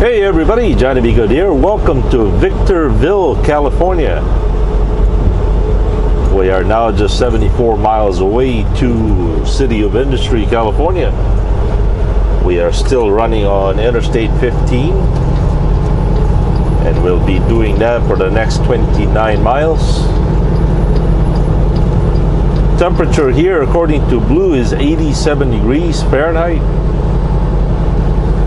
Hey everybody, Johnny B. Good here. Welcome to Victorville, California. We are now just 74 miles away to City of Industry, California. We are still running on Interstate 15, and we'll be doing that for the next 29 miles. Temperature here, according to Blue, is 87 degrees Fahrenheit.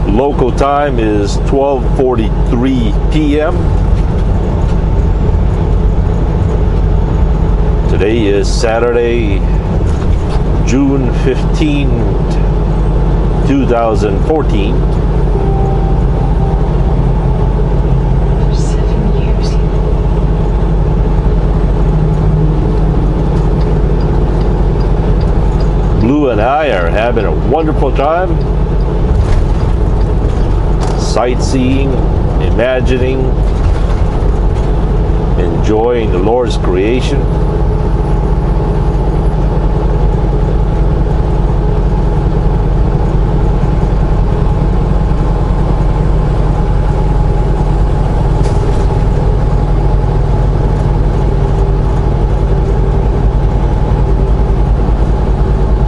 Local time is 12:43 p.m. Today is Saturday, June 15th, 2014. For 7 years. Blue and I are having a wonderful time. Sightseeing, imagining, enjoying the Lord's creation.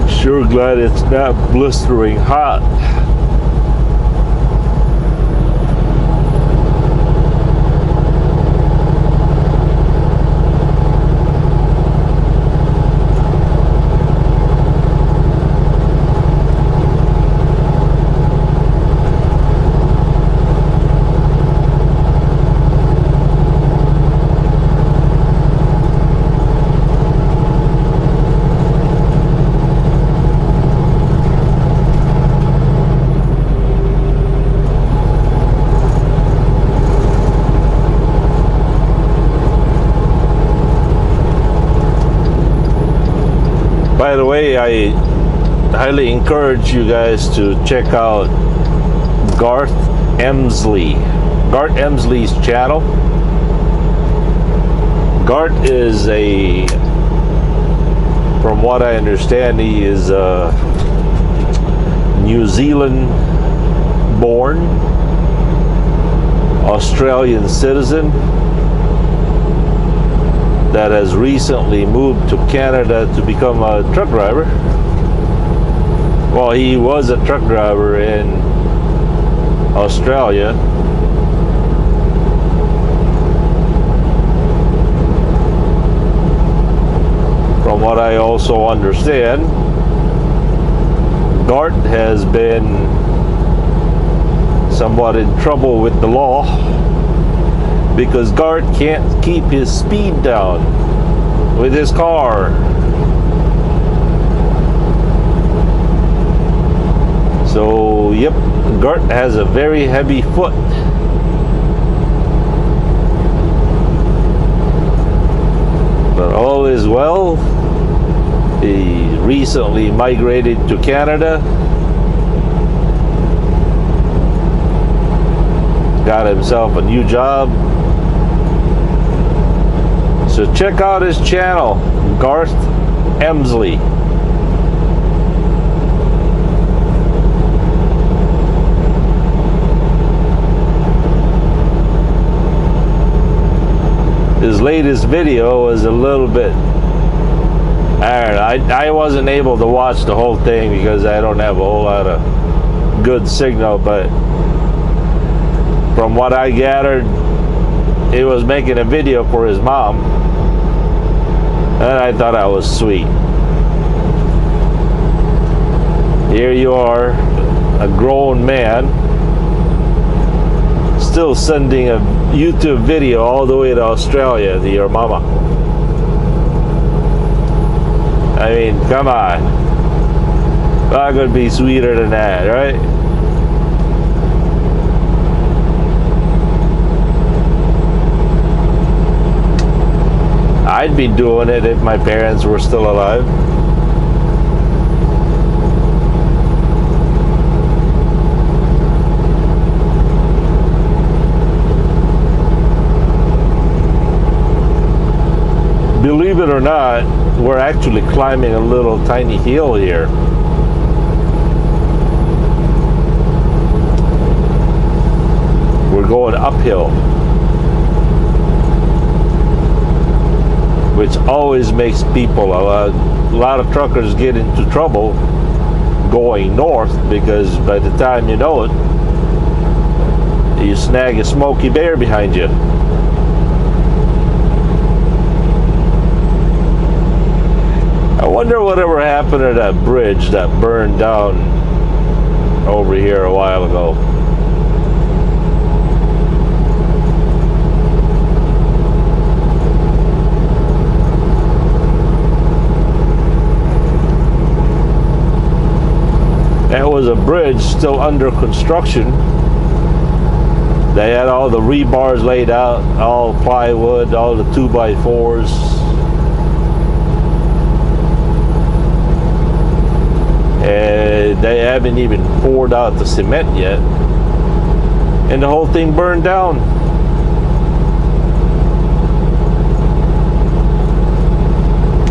Sure glad it's not blistering hot. By the way, I highly encourage you guys to check out Garth Emsley's channel. Garth is from what I understand, he is a New Zealand born Australian citizen that has recently moved to Canada to become a truck driver. Well, he was a truck driver in Australia. From what I also understand, Garth has been somewhat in trouble with the law, because Garth can't keep his speed down with his car. So, yep, Garth has a very heavy foot. But all is well. He recently migrated to Canada. Got himself a new job. So check out his channel, Garth Emsley. His latest video was a little bit, I wasn't able to watch the whole thing because I don't have a whole lot of good signal, but from what I gathered, he was making a video for his mom, and I thought that was sweet. Here you are, a grown man, still sending a YouTube video all the way to Australia to your mama. I mean, come on. That could be sweeter than that, right? I'd be doing it if my parents were still alive. Believe it or not, we're actually climbing a little tiny hill here. uphill, which always makes people, a lot of truckers get into trouble going north, because by the time you know it, you snag a Smoky Bear behind you. I wonder whatever happened to that bridge that burned down over here a while ago. That was a bridge still under construction. They had all the rebars laid out, all plywood, all the 2x4s. And they haven't even poured out the cement yet. And the whole thing burned down.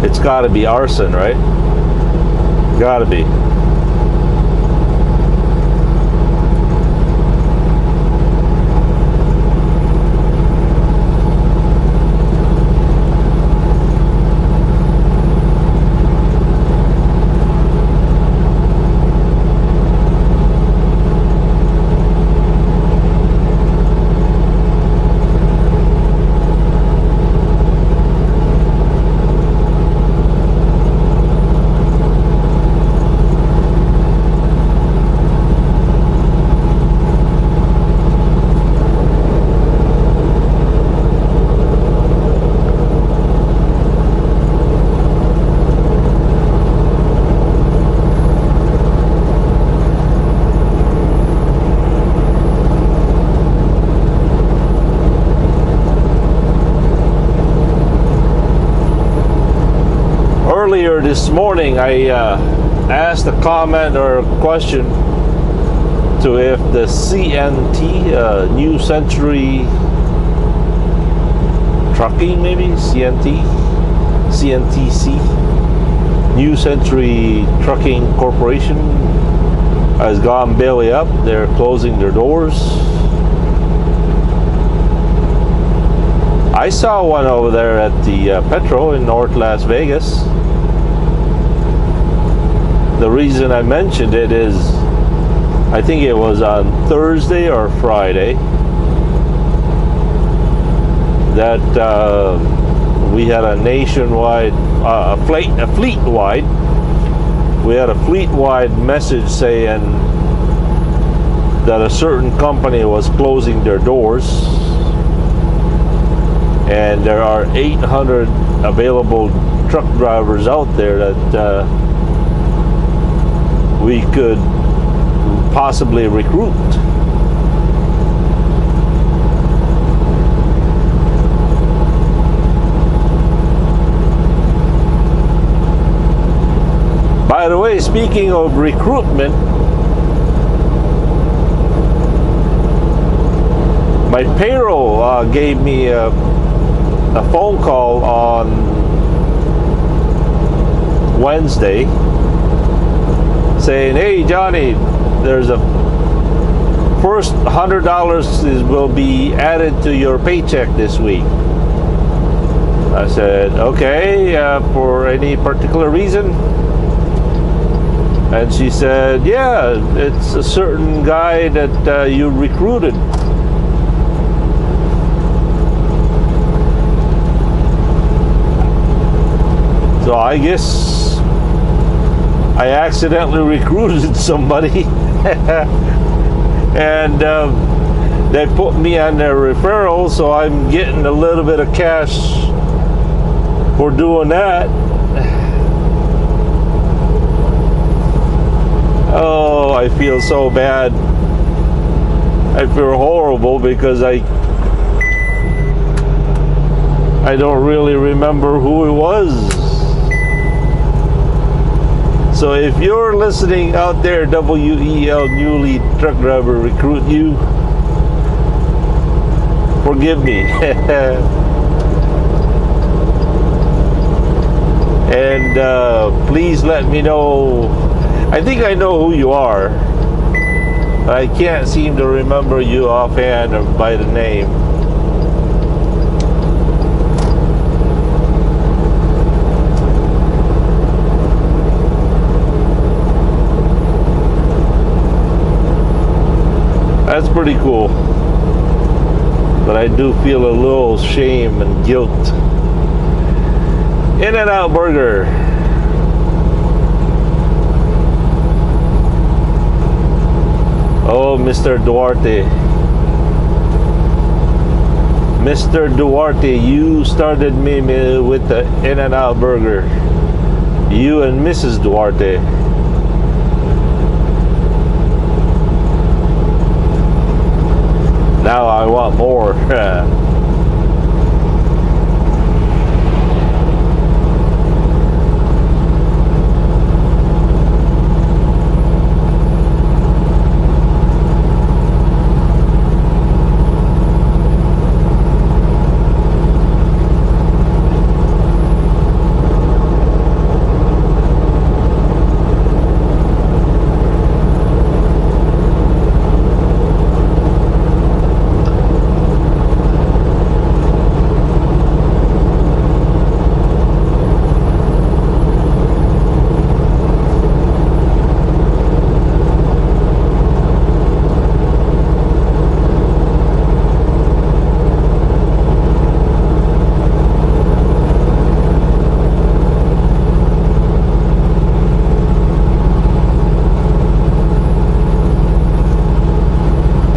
It's gotta be arson, right? Gotta be. Earlier this morning, I asked a comment or a question to if the CNT, New Century Trucking, maybe CNTC, New Century Trucking Corporation, has gone belly up. They're closing their doors. I saw one over there at the Petro in North Las Vegas. The reason I mentioned it is, I think it was on Thursday or Friday that we had a nationwide, we had a fleet-wide message saying that a certain company was closing their doors, and there are 800 available truck drivers out there that we could possibly recruit. By the way, speaking of recruitment, my payroll gave me a phone call on Wednesday saying, "Hey Johnny, there's a first $100 will be added to your paycheck this week." I said, "Okay, for any particular reason?" And she said, "Yeah, it's a certain guy that you recruited." So I guess I accidentally recruited somebody and they put me on their referral, so I'm getting a little bit of cash for doing that. Oh, I feel so bad. I feel horrible because I don't really remember who it was. So if you're listening out there, WEL Newly Truck Driver Recruit you, forgive me. And please let me know. I think I know who you are. I can't seem to remember you offhand or by the name. That's pretty cool. But I do feel a little shame and guilt. In-N-Out Burger. Oh, Mr. Duarte. Mr. Duarte, you started me with the In-N-Out Burger. You and Mrs. Duarte. Now I want more.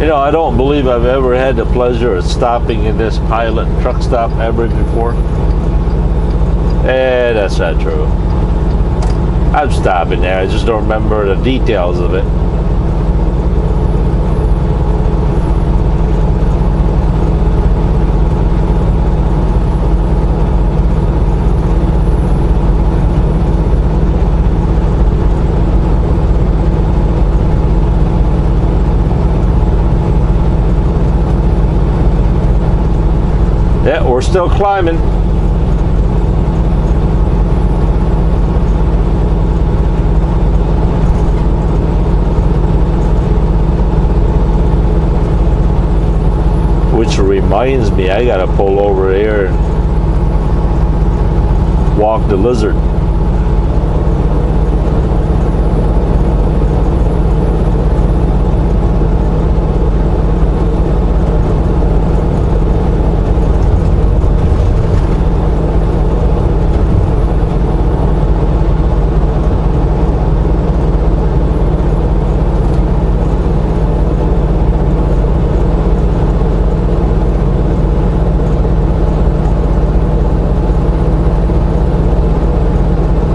You know, I don't believe I've ever had the pleasure of stopping in this Pilot truck stop ever before. That's not true. I've stopped in there, I just don't remember the details of it. Yeah, we're still climbing. Which reminds me, I gotta pull over here and walk the lizard.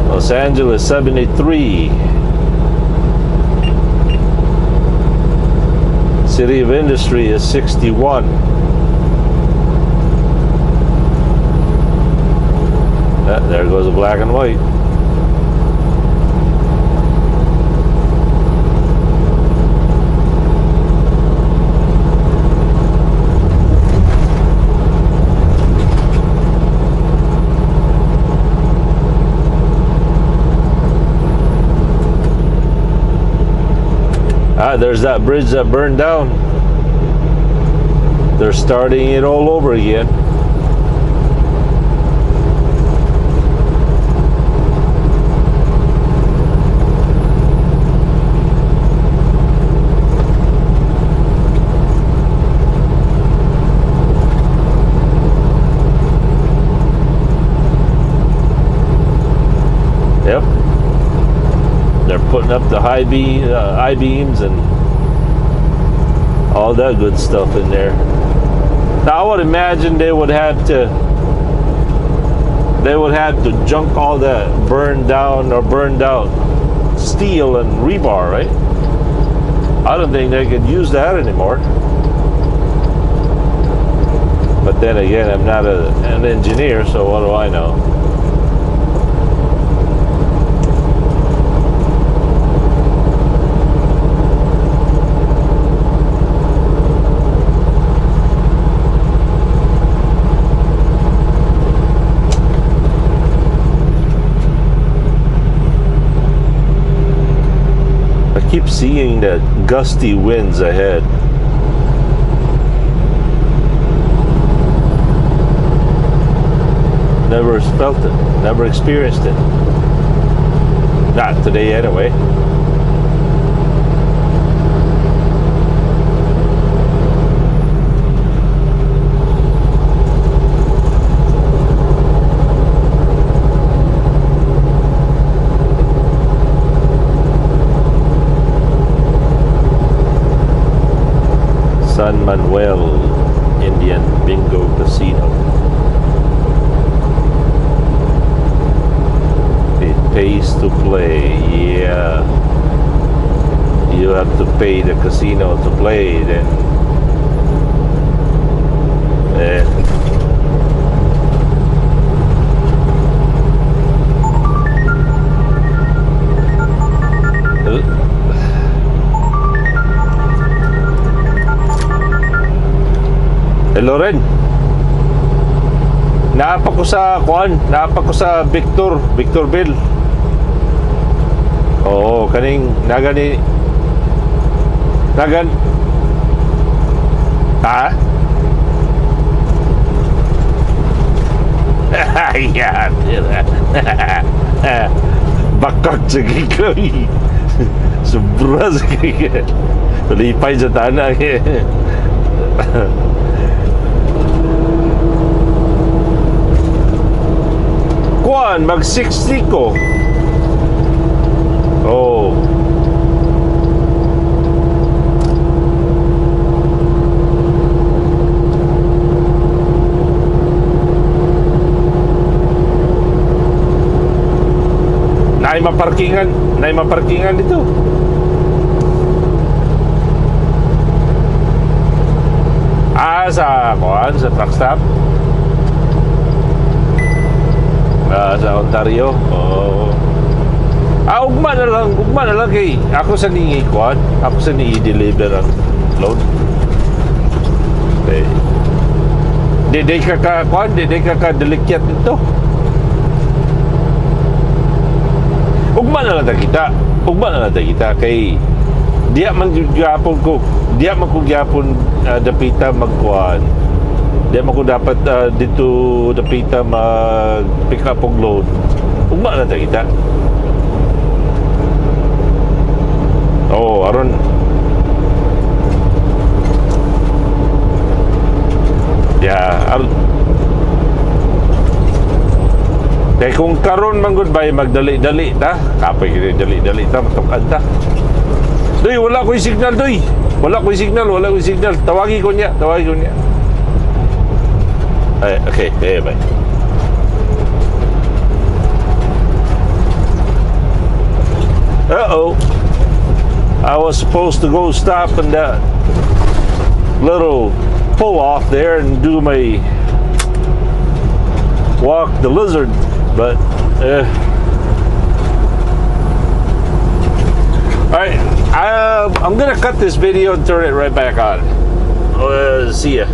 Los Angeles 73. City of Industry is 61. There goes the black and white. There's that bridge that burned down. They're starting it all over again. Yep. They're putting up the I-beams and all that good stuff in there. Now I would imagine they would have to junk all that burned down or burned out steel and rebar, right? I don't think they could use that anymore. But then again, I'm not an engineer, so what do I know? Keep seeing that gusty winds ahead. Never felt it, never experienced it. Not today anyway. San Manuel Indian Bingo Casino. It pays to play. Yeah, you have to pay the casino to play. Then, hello rin. Naapa ko sa Victorville. Oo, kaning nagan ha? Ayan. Bakak sa gikoy. Sobra sa gikoy. Tulipay sa tanah. Kuan, mag-60 ko. Oh. Naay maparkingan dito. Sa kuan, sa truck stop. Sa Ontario. Oh. Ugma na lang kay ako sa ni kuan, ako sa ni deliver ang load. Okay. Dede ka delikyat dito. Ugma na lang ta kita kay diya man ko gyapon dapita magkuan. Di mo ko dapat dito dapita mag-pick up og load. Ugma na ta kita. Oh, aron. Yeah, kaya kung karon man gud bay magdali-dali ta, kapay kini dali-dali ta matukan ta. Doy, wala ko'y signal doy. Wala ko'y signal. Tawagi ko niya. Okay, bye. Uh-oh. I was supposed to go stop in that little pull off there and do my walk the lizard, but alright, I'm gonna cut this video and turn it right back on. See ya.